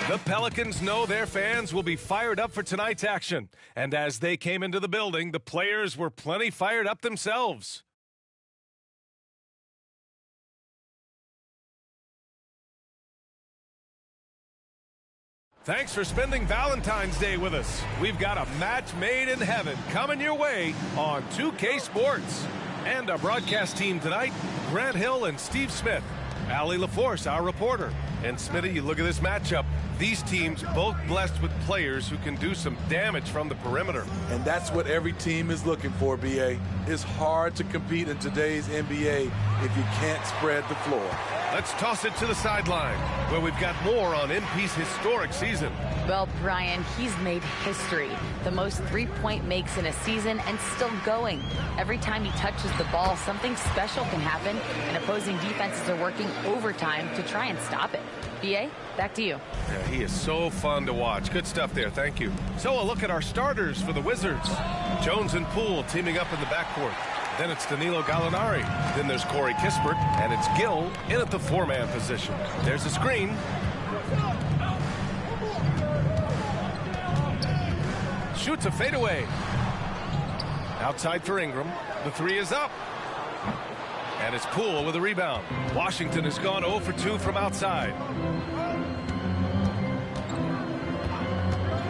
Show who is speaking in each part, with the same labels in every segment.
Speaker 1: The Pelicans know their fans will be fired up for tonight's action. And as they came into the building, the players were plenty fired up themselves. Thanks for spending Valentine's Day with us. We've got a match made in heaven coming your way on 2K Sports. And our broadcast team tonight, Grant Hill and Steve Smith. Allie LaForce, our reporter. And Smitty, you look at this matchup. These teams both blessed with players who can do some damage from the perimeter.
Speaker 2: And that's what every team is looking for, B.A. It's hard to compete in today's NBA if you can't spread the floor.
Speaker 1: Let's toss it to the sideline, where we've got more on MP's historic season.
Speaker 3: Well, Brian, he's made history. The most three-point makes in a season and still going. Every time he touches the ball, something special can happen, and opposing defenses are working overtime to try and stop it. B.A., back to you.
Speaker 1: Yeah, he is so fun to watch. Good stuff there. Thank you. So a look at our starters for the Wizards. Jones and Poole teaming up in the backcourt. Then it's Danilo Gallinari. Then there's Corey Kispert. And it's Gill in at the four-man position. There's a screen. Shoots a fadeaway. Outside for Ingram. The three is up. And it's Poole with a rebound. Washington has gone 0 for 2 from outside.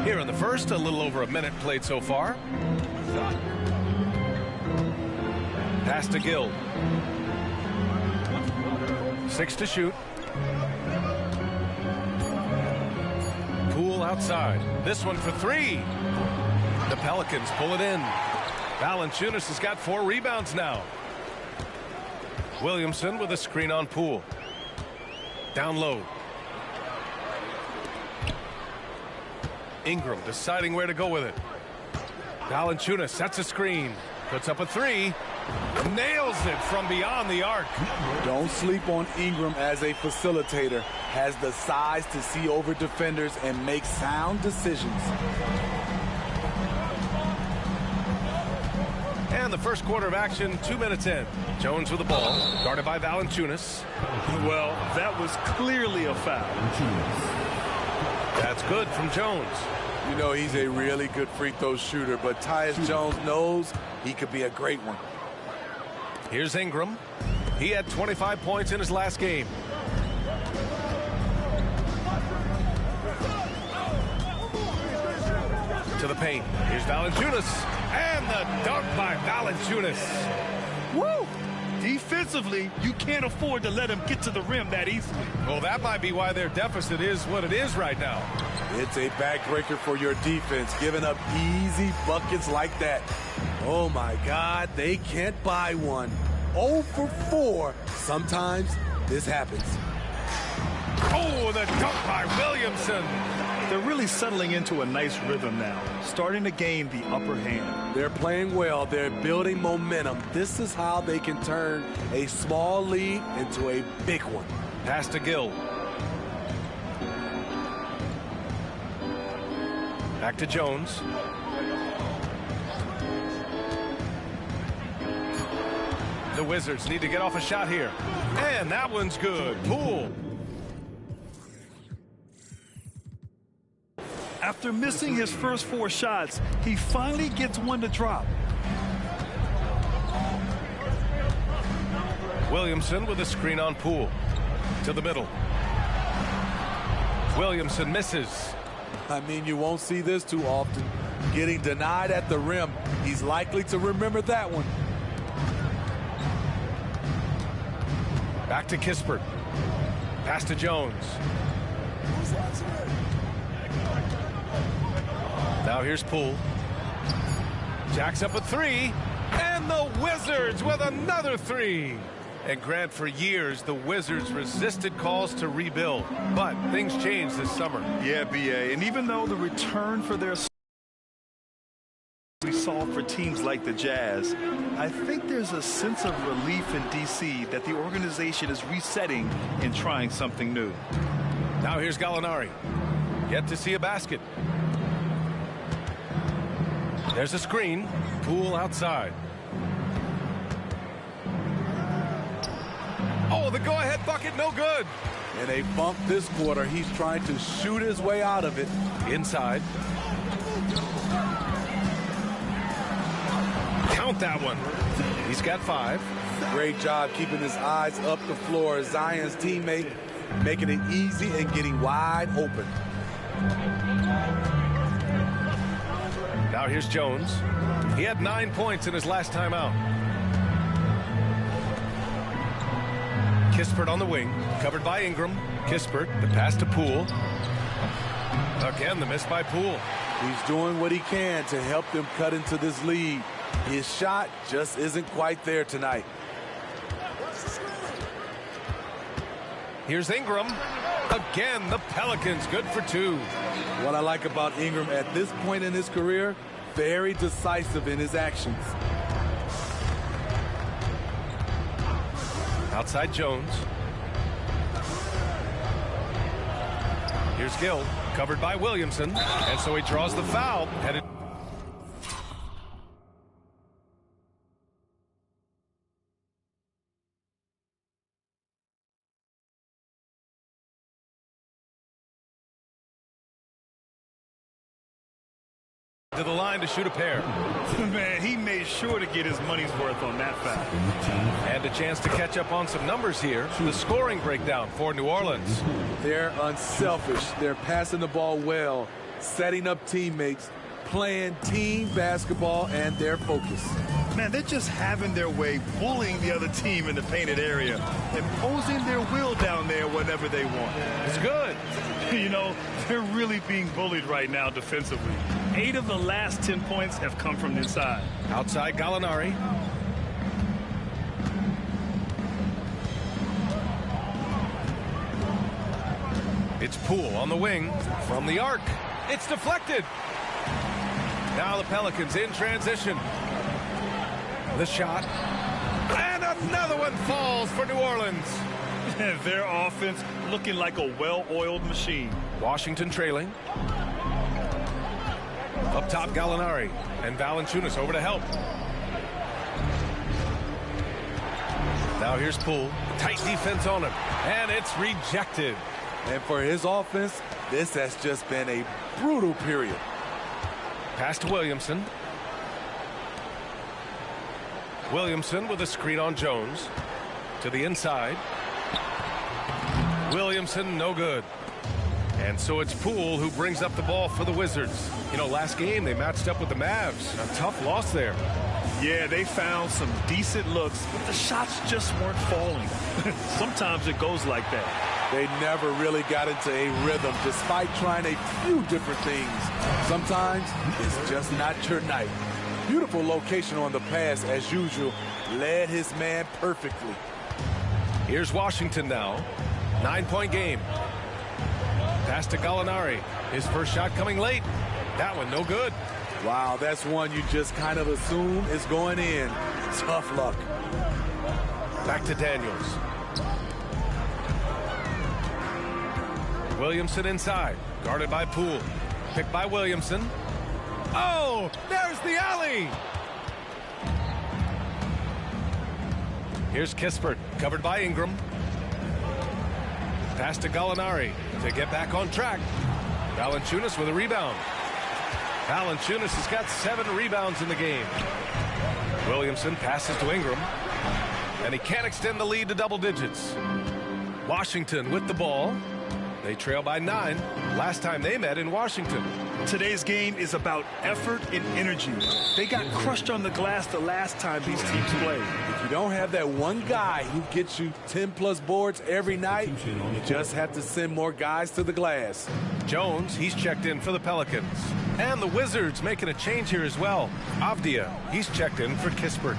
Speaker 1: Here in the first, a little over a minute played so far. Pass to Gill. 6 to shoot. Poole outside. This one for 3. The Pelicans pull it in. Valanciunas has got 4 rebounds now. Williamson with a screen on Poole. Down low. Ingram deciding where to go with it. Valanciunas sets a screen. Puts up a 3. Nails it from beyond the arc.
Speaker 2: Don't sleep on Ingram as a facilitator. Has the size to see over defenders and make sound decisions.
Speaker 1: And the first quarter of action, 2 minutes in. Jones with the ball, guarded by Valanciunas.
Speaker 4: Well, that was clearly a foul.
Speaker 1: That's good from Jones.
Speaker 2: You know, he's a really good free throw shooter, but Tyus Jones knows he could be a great one.
Speaker 1: Here's Ingram. He had 25 points in his last game. To the paint. Here's Valanciunas. And the dunk by Valanciunas.
Speaker 4: Woo! Defensively, you can't afford to let him get to the rim that easily.
Speaker 1: Well, that might be why their deficit is what it is right now.
Speaker 2: It's a backbreaker for your defense, giving up easy buckets like that. Oh, my God, they can't buy one. 0 for 4. Sometimes this happens.
Speaker 1: Oh, the dunk by Williamson.
Speaker 4: They're really settling into a nice rhythm now, starting to gain the upper hand.
Speaker 2: They're playing well. They're building momentum. This is how they can turn a small lead into a big one.
Speaker 1: Pass to Gill. Back to Jones. The Wizards need to get off a shot here. And that one's good. Poole.
Speaker 4: After missing his first 4 shots, he finally gets one to drop.
Speaker 1: Williamson with a screen on Poole. To the middle. Williamson misses.
Speaker 2: I mean, you won't see this too often. Getting denied at the rim. He's likely to remember that one.
Speaker 1: Back to Kispert. Pass to Jones. Now here's Poole. Jacks up a 3. And the Wizards with another 3. And Grant, for years, the Wizards resisted calls to rebuild. But things changed this summer.
Speaker 4: Yeah, B.A. And even though the return for their we saw for teams like the Jazz, I think there's a sense of relief in D.C. that the organization is resetting and trying something new.
Speaker 1: Now here's Gallinari. Yet to see a basket. There's a screen. Poole outside. Oh, the go-ahead bucket, no good.
Speaker 2: And they bumped this quarter. He's trying to shoot his way out of it.
Speaker 1: Inside. Count that one. He's got 5.
Speaker 2: Great job keeping his eyes up the floor. Zion's teammate making it easy and getting wide open.
Speaker 1: Now here's Jones. He had 9 points in his last time out. Kispert on the wing, covered by Ingram. Kispert, the pass to Poole. Again, the miss by Poole.
Speaker 2: He's doing what he can to help them cut into this lead. His shot just isn't quite there tonight.
Speaker 1: Here's Ingram. Again, the Pelicans good for 2.
Speaker 2: What I like about Ingram at this point in his career, very decisive in his actions.
Speaker 1: Outside Jones. Here's Gill, covered by Williamson. And so he draws the foul. Headed. To the line to shoot a pair.
Speaker 4: Man, he made sure to get his money's worth on that foul.
Speaker 1: And a chance to catch up on some numbers here. The scoring breakdown for New Orleans.
Speaker 2: They're unselfish. They're passing the ball well, setting up teammates, playing team basketball, and they're focused.
Speaker 4: Man, they're just having their way, bullying the other team in the painted area, imposing their will down there whenever they want.
Speaker 1: It's good.
Speaker 4: You know, they're really being bullied right now defensively. 8 of the last 10 points have come from inside.
Speaker 1: Outside Gallinari. It's Poole on the wing from the arc. It's deflected. Now the Pelicans in transition. The shot. And another one falls for New Orleans.
Speaker 4: Their offense looking like a well-oiled machine.
Speaker 1: Washington trailing. Up top, Gallinari. And Valanciunas over to help. Now here's Poole. Tight defense on him. And it's rejected.
Speaker 2: And for his offense, this has just been a brutal period.
Speaker 1: Pass to Williamson. Williamson with a screen on Jones. To the inside. Williamson, no good. And so it's Poole who brings up the ball for the Wizards. You know, last game they matched up with the Mavs. A tough loss there.
Speaker 4: Yeah, they found some decent looks, but the shots just weren't falling. Sometimes it goes like that.
Speaker 2: They never really got into a rhythm despite trying a few different things. Sometimes it's just not your night. Beautiful location on the pass as usual. Led his man perfectly.
Speaker 1: Here's Washington now. 9-point game. Pass to Gallinari. His first shot coming late. That one no good.
Speaker 2: Wow, that's one you just kind of assume is going in. Tough luck.
Speaker 1: Back to Daniels. Williamson inside. Guarded by Poole. Picked by Williamson. Oh, there's the alley. Here's Kispert. Covered by Ingram. Pass to Gallinari to get back on track. Valanciunas with a rebound. Valanciunas has got 7 rebounds in the game. Williamson passes to Ingram. And he can't extend the lead to double digits. Washington with the ball. They trail by 9. Last time they met in Washington.
Speaker 4: Today's game is about effort and energy. They got crushed on the glass the last time these teams played.
Speaker 2: If you don't have that one guy who gets you 10-plus boards every night, you just have to send more guys to the glass.
Speaker 1: Jones, he's checked in for the Pelicans. And the Wizards making a change here as well. Avdia, he's checked in for Kispert.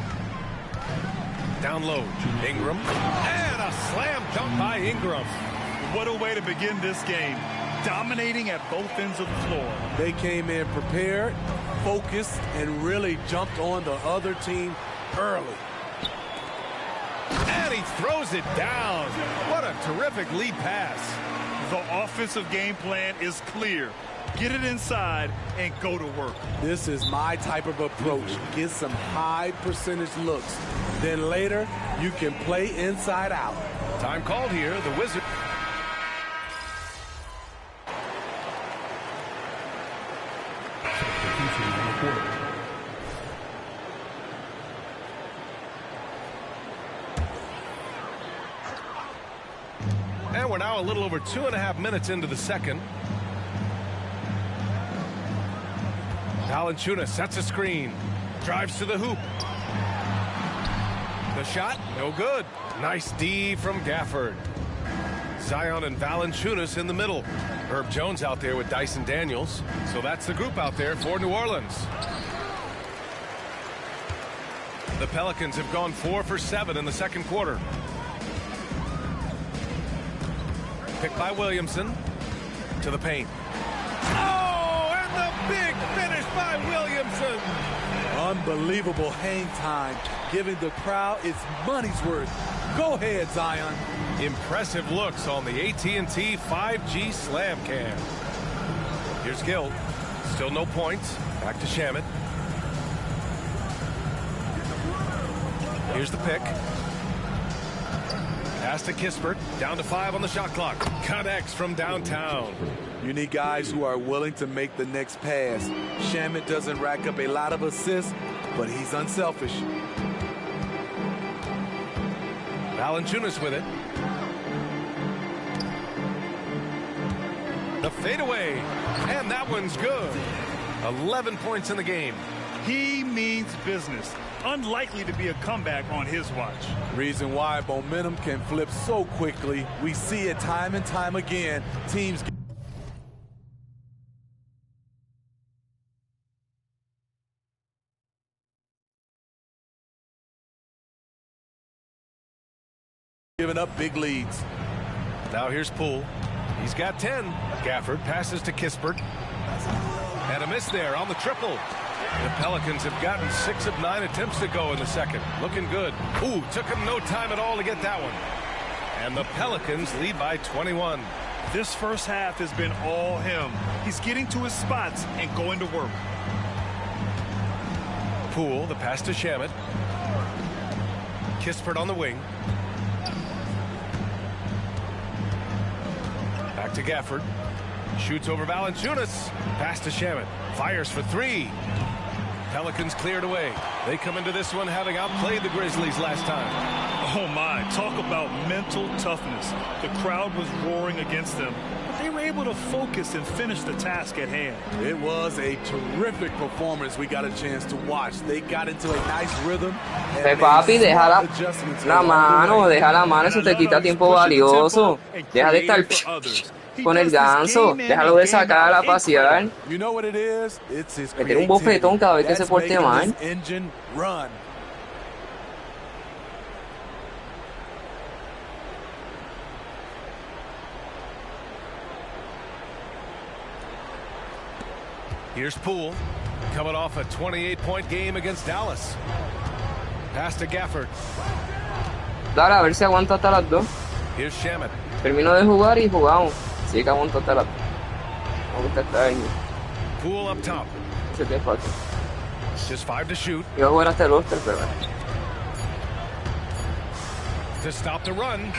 Speaker 1: Down low, Ingram. And a slam dunk by Ingram.
Speaker 4: What a way to begin this game. Dominating at both ends of the floor.
Speaker 2: They came in prepared, focused, and really jumped on the other team early.
Speaker 1: And he throws it down. What a terrific lead pass.
Speaker 4: The offensive game plan is clear. Get it inside and go to work.
Speaker 2: This is my type of approach. Get some high percentage looks. Then later, you can play inside out.
Speaker 1: Time called here. The Wizards. And we're now a little over 2.5 minutes into the second. Valanciunas sets a screen. Drives to the hoop. The shot, no good. Nice D from Gafford. Zion and Valanciunas in the middle. Herb Jones out there with Dyson Daniels. So that's the group out there for New Orleans. The Pelicans have gone 4 for 7 in the second quarter. Picked by Williamson. To the paint. Oh, and the big finish by Williamson.
Speaker 2: Unbelievable hang time, giving the crowd its money's worth. Go ahead, Zion.
Speaker 1: Impressive looks on the AT&T 5G Slam Cam. Here's Gill. Still no points. Back to Shamet. Here's the pick. Pass to Kispert. Down to 5 on the shot clock. Connects from downtown.
Speaker 2: You need guys who are willing to make the next pass. Shamet doesn't rack up a lot of assists, but he's unselfish.
Speaker 1: Valanciunas with it. The fadeaway. And that one's good. 11 points in the game.
Speaker 4: He means business. Unlikely to be a comeback on his watch.
Speaker 2: Reason why momentum can flip so quickly. We see it time and time again. Teams giving up big leads.
Speaker 1: Now here's Poole. He's got 10. Gafford passes to Kispert. And a miss there on the triple. The Pelicans have gotten 6 of 9 attempts to go in the second. Looking good. Ooh, took him no time at all to get that one. And the Pelicans lead by 21.
Speaker 4: This first half has been all him. He's getting to his spots and going to work.
Speaker 1: Poole, the pass to Shamet. Kispert on the wing. Back to Gafford. Shoots over Valanciunas. Pass to Shamet. Fires for 3. Pelicans cleared away. They come into this one having outplayed the Grizzlies last time.
Speaker 4: Oh my, talk about mental toughness. The crowd was roaring against them, but they were able to focus and finish the task at hand.
Speaker 2: It was a terrific performance we got a chance to watch. They got into a nice rhythm.
Speaker 5: Papi, deja la mano, eso te quita tiempo valioso. Deja de estar con el ganso, déjalo de sacar a pasear. Meter un bofetón cada vez que se porte mal.
Speaker 1: Here's Poole, coming off a 28-point game against Dallas. Pass to Gafford.
Speaker 5: Dale, a ver si aguanta hasta las 2.
Speaker 1: Here's Shamet.
Speaker 5: Termino de jugar y jugamos. Sí que aguanta hasta las 2. Me gusta estar ahí.
Speaker 1: Poole up top.
Speaker 5: Se te falta.
Speaker 1: Just 5 to shoot.
Speaker 5: Iba a jugar hasta el roster, pero
Speaker 1: to stop the run.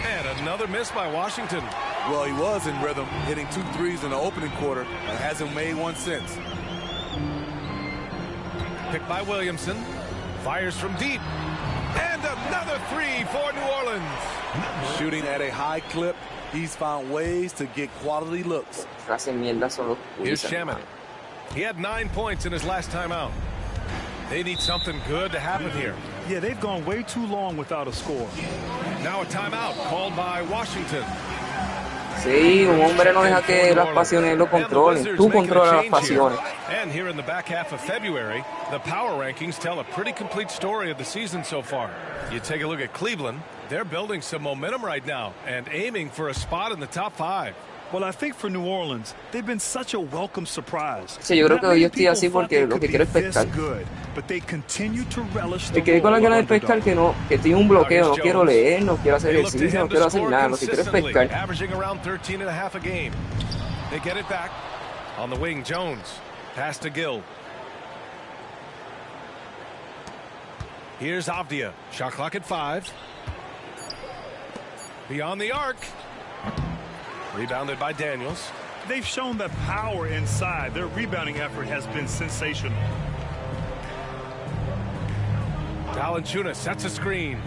Speaker 1: And another miss by Washington.
Speaker 2: Well, he was in rhythm, hitting 2 threes in the opening quarter, and hasn't made one since.
Speaker 1: Picked by Williamson. Fires from deep. And another 3 for New Orleans.
Speaker 2: Shooting at a high clip, he's found ways to get quality looks.
Speaker 1: Here's Shamet. He had 9 points in his last time out. They need something good to happen here.
Speaker 4: Yeah, they've gone way too long without a score.
Speaker 1: Now a timeout called by Washington.
Speaker 5: Sí, un hombre no deja que las pasiones lo controlen. Tú controlas las pasiones.
Speaker 1: And here in the back half of February, the power rankings tell a pretty complete story of the season so far. You take a look at Cleveland, they're building some momentum right now and aiming for a spot in the top 5.
Speaker 4: Well, I think for New Orleans, they've been such a welcome surprise.
Speaker 5: Sí, yo creo que yo estoy así porque lo que quiero es pescar. Me quedé con la gana de pescar que estoy en un bloqueo, no quiero leer, no quiero hacer ejercicio, no quiero hacer nada, lo que quiero es pescar.
Speaker 1: Averaging around 13.5 a game. They get it back. On the wing, Jones. Pass to Gill. Here's Avdia. Shot clock at 5. Beyond the arc. Rebounded by Daniels.
Speaker 4: They've shown the power inside. Their rebounding effort has been sensational.
Speaker 1: Valanciunas sets a screen.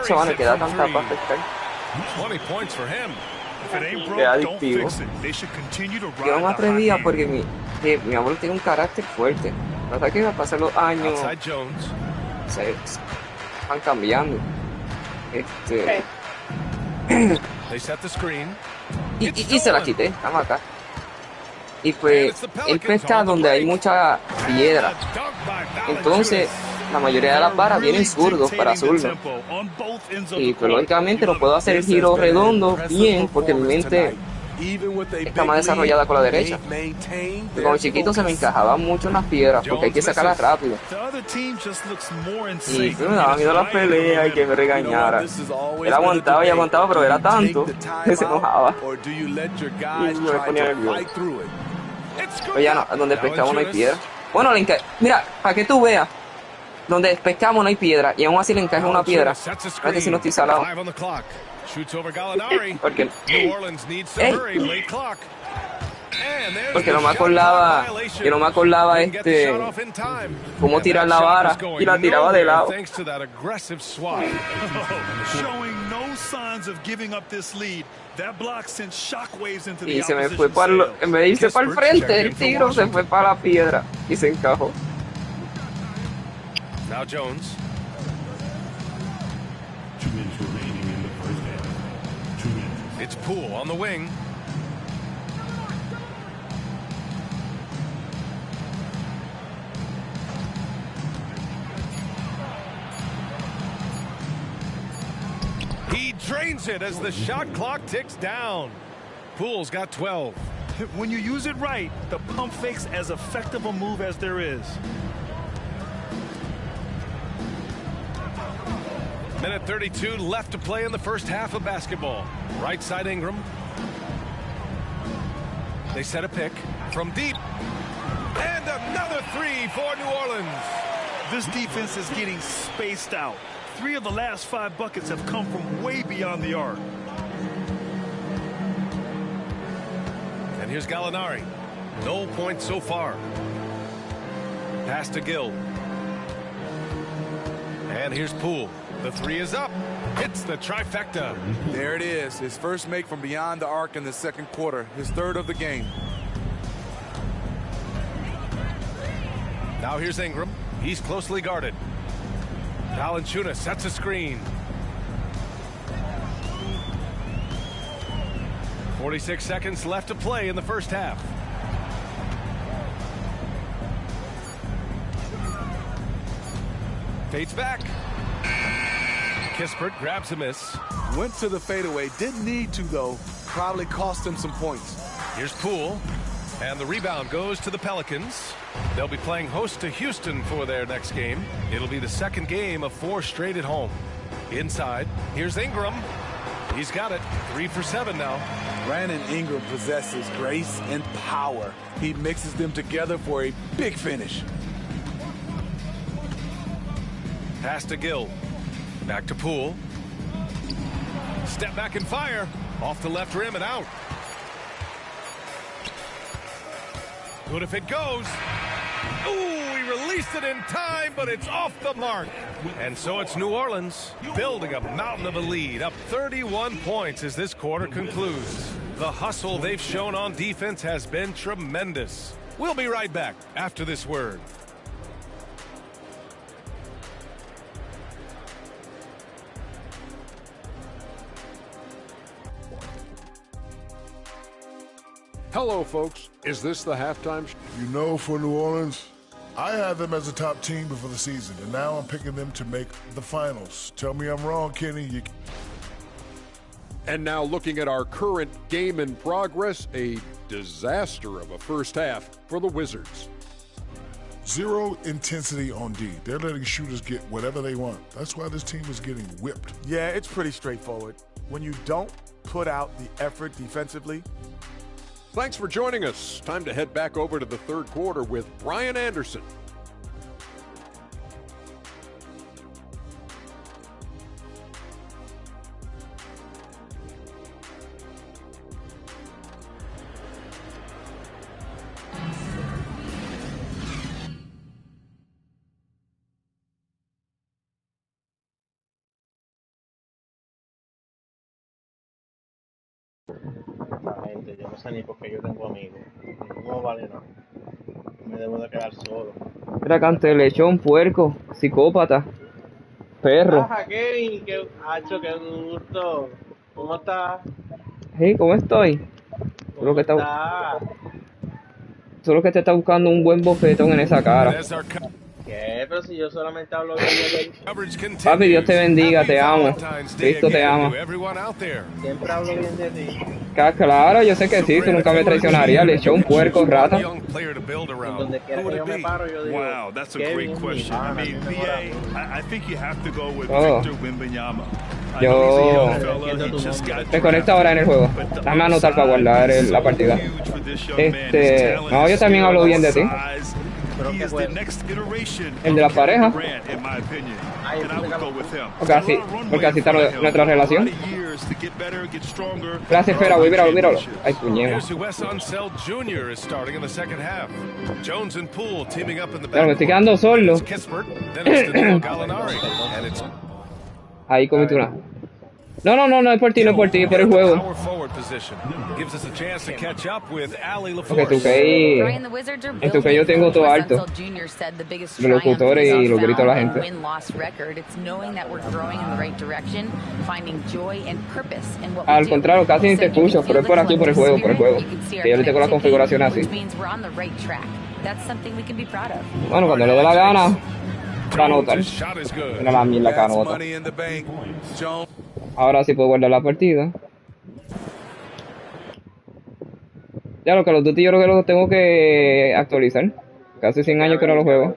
Speaker 5: Se van a quedar tan capaz de pescar.
Speaker 1: 20 points for him.
Speaker 5: Qué adictivo. Yo no me atrevía porque mi abuelo tiene un carácter fuerte. La verdad que a pasar los años se van cambiando. Y se la quité, estamos acá. Y pues él pesca donde hay mucha piedra. Entonces la mayoría de las varas vienen zurdos para zurdos. Y pues lógicamente no puedo hacer el giro redondo bien porque mi mente está más desarrollada con la derecha. Y cuando chiquito se me encajaban mucho en las piedras porque hay que sacarlas rápido. Y pues me daba miedo la pelea y que me regañara. Él aguantaba y aguantaba, pero era tanto que se enojaba. Y me ponía nervioso. Pero ya no, donde pescamos no hay piedra. Bueno, mira, para que tú veas. Donde pescamos no hay piedra y aún así le encaja una piedra. Fíjate si no estoy salado. Porque, porque no me acordaba, yo no me acordaba cómo tirar la vara y la tiraba de lado. Y se me fue en vez de irse para el frente, el tiro se fue para la piedra y se encajó.
Speaker 1: Now Jones.
Speaker 6: 2 minutes remaining in the first half. 2 minutes.
Speaker 1: It's Poole on the wing. He drains it as the shot clock ticks down. Poole's got 12.
Speaker 4: When you use it right, the pump fake's as effective a move as there is.
Speaker 1: Minute 32 left to play in the first half of basketball. Right side Ingram. They set a pick from deep. And another three for New Orleans.
Speaker 4: This defense is getting spaced out. 3 of the last 5 buckets have come from way beyond the arc.
Speaker 1: And here's Gallinari. No points so far. Pass to Gill. And here's Poole. The 3 is up. It's the trifecta.
Speaker 2: There it is. His first make from beyond the arc in the second quarter. His 3rd of the game.
Speaker 1: Now here's Ingram. He's closely guarded. Valanciunas sets a screen. 46 seconds left to play in the first half. Fades back. Kispert grabs a miss.
Speaker 2: Went to the fadeaway. Didn't need to, though. Probably cost him some points.
Speaker 1: Here's Poole. And the rebound goes to the Pelicans. They'll be playing host to Houston for their next game. It'll be the second game of 4 straight at home. Inside, here's Ingram. He's got it. 3 for 7 now.
Speaker 2: Brandon Ingram possesses grace and power. He mixes them together for a big finish.
Speaker 1: Pass to Gill. Back to Poole. Step back and fire. Off the left rim and out. Good if it goes. Ooh, he released it in time, but it's off the mark. And so it's New Orleans building a mountain of a lead, up 31 points as this quarter concludes. The hustle they've shown on defense has been tremendous. We'll be right back after this word.
Speaker 7: Hello, folks. Is this the halftime show?
Speaker 8: You know, for New Orleans, I had them as a top team before the season, and now I'm picking them to make the finals. Tell me I'm wrong, Kenny.
Speaker 7: And now looking at our current game in progress, a disaster of a first half for the Wizards.
Speaker 8: 0 intensity on D. They're letting shooters get whatever they want. That's why this team is getting whipped.
Speaker 2: Yeah, it's pretty straightforward. When you don't put out the effort defensively.
Speaker 7: Thanks for joining us. Time to head back over to the third quarter with Brian Anderson.
Speaker 9: La gente, yo no sé ni por qué yo tengo amigos. No vale nada. Me debo de quedar solo.
Speaker 5: Era cantelechón, puerco, psicópata, perro.
Speaker 9: Ajá, Kevin, qué hacho, qué gusto. ¿Cómo estás?
Speaker 5: Hey, ¿cómo estoy? Solo
Speaker 9: ¿Cómo
Speaker 5: que, está,
Speaker 9: estás?
Speaker 5: solo que te está buscando un buen bofetón en esa cara.
Speaker 9: ¿Qué? Pero si yo solamente hablo bien de él.
Speaker 5: Papi, Dios te bendiga, te amo. Cristo te ama.
Speaker 9: Siempre hablo bien de ti.
Speaker 5: Claro, yo sé que sí, tú nunca me traicionarías. Lechón, puerco, rata.
Speaker 9: En donde quiera que yo me paro, yo digo,
Speaker 4: Wow, that's a
Speaker 9: Kevin
Speaker 4: great
Speaker 9: es mi
Speaker 4: question. I
Speaker 9: pana,
Speaker 4: mean,
Speaker 9: mi mejor amigo.
Speaker 4: I think you have to go with
Speaker 5: Oh.
Speaker 4: Victor Wembanyama. I
Speaker 5: Yo-
Speaker 4: know he's a young
Speaker 9: Entiendo
Speaker 4: fella. He
Speaker 9: tu
Speaker 4: just
Speaker 9: nombre.
Speaker 4: got
Speaker 5: Me conecto ahora en el juego.
Speaker 4: But the
Speaker 5: Dame a anotar para guardar
Speaker 4: upside is
Speaker 5: la
Speaker 4: so
Speaker 5: partida.
Speaker 4: huge for this young man. His talent,
Speaker 5: No,
Speaker 4: his
Speaker 5: yo también hablo
Speaker 4: skill,
Speaker 5: bien de ti.
Speaker 4: size.
Speaker 9: Pero
Speaker 4: He
Speaker 9: qué
Speaker 4: is the
Speaker 9: juego.
Speaker 4: next iteration
Speaker 5: El
Speaker 4: of
Speaker 5: de la
Speaker 4: Kevin
Speaker 5: pareja.
Speaker 4: Durant, in my opinion.
Speaker 9: Ay,
Speaker 4: And I would go with him.
Speaker 5: Porque así, porque así está nuestra relación. Gracias, espera, voy, míralo, míralo. Ay, puñema.
Speaker 1: Here's who Wes Unseld Jr. is starting in the second half. Jones and Poole teaming up in the
Speaker 5: Claro, me estoy
Speaker 1: backcourt.
Speaker 5: quedando solo.
Speaker 1: It's Kispert, then it's Danilo Gallinari, and it's
Speaker 5: Ahí cometí una. No es por ti, no es por ti, es por el
Speaker 1: in the
Speaker 5: juego.
Speaker 1: power forward position. Gives us a chance to catch up with Allie
Speaker 5: Porque tú
Speaker 1: LaForce.
Speaker 5: que
Speaker 3: Brian, the Wizards are
Speaker 5: en tu que
Speaker 3: building.
Speaker 5: yo tengo todo
Speaker 3: Wes
Speaker 5: alto.
Speaker 3: Unseld Jr. said the biggest
Speaker 5: Los
Speaker 3: triumph
Speaker 5: locutores
Speaker 3: he's
Speaker 5: y los gritos de la
Speaker 3: found
Speaker 5: gente.
Speaker 3: in win-loss record. It's knowing that we're growing in the right direction, finding joy and purpose in what we
Speaker 5: Al
Speaker 3: do.
Speaker 5: contrario, casi ni te
Speaker 3: Said you can
Speaker 5: escucho, pero
Speaker 3: feel
Speaker 5: es por
Speaker 3: the
Speaker 5: aquí, por el
Speaker 3: collective
Speaker 5: juego, por el juego.
Speaker 3: spirit, you can see our
Speaker 5: Que yo le tengo la
Speaker 3: connectivity,
Speaker 5: configuración así.
Speaker 3: which means we're on the right track. That's something we can be proud of.
Speaker 5: Bueno, cuando le dé la gana, va a anotar.
Speaker 1: His shot is good.
Speaker 5: Mira la mierda que
Speaker 2: That's
Speaker 5: anota.
Speaker 2: money in the bank. Jones.
Speaker 5: Ahora sí puedo guardar la partida. Ya lo que los Duty yo creo que los tengo que actualizar. Casi 100 años que no los juego.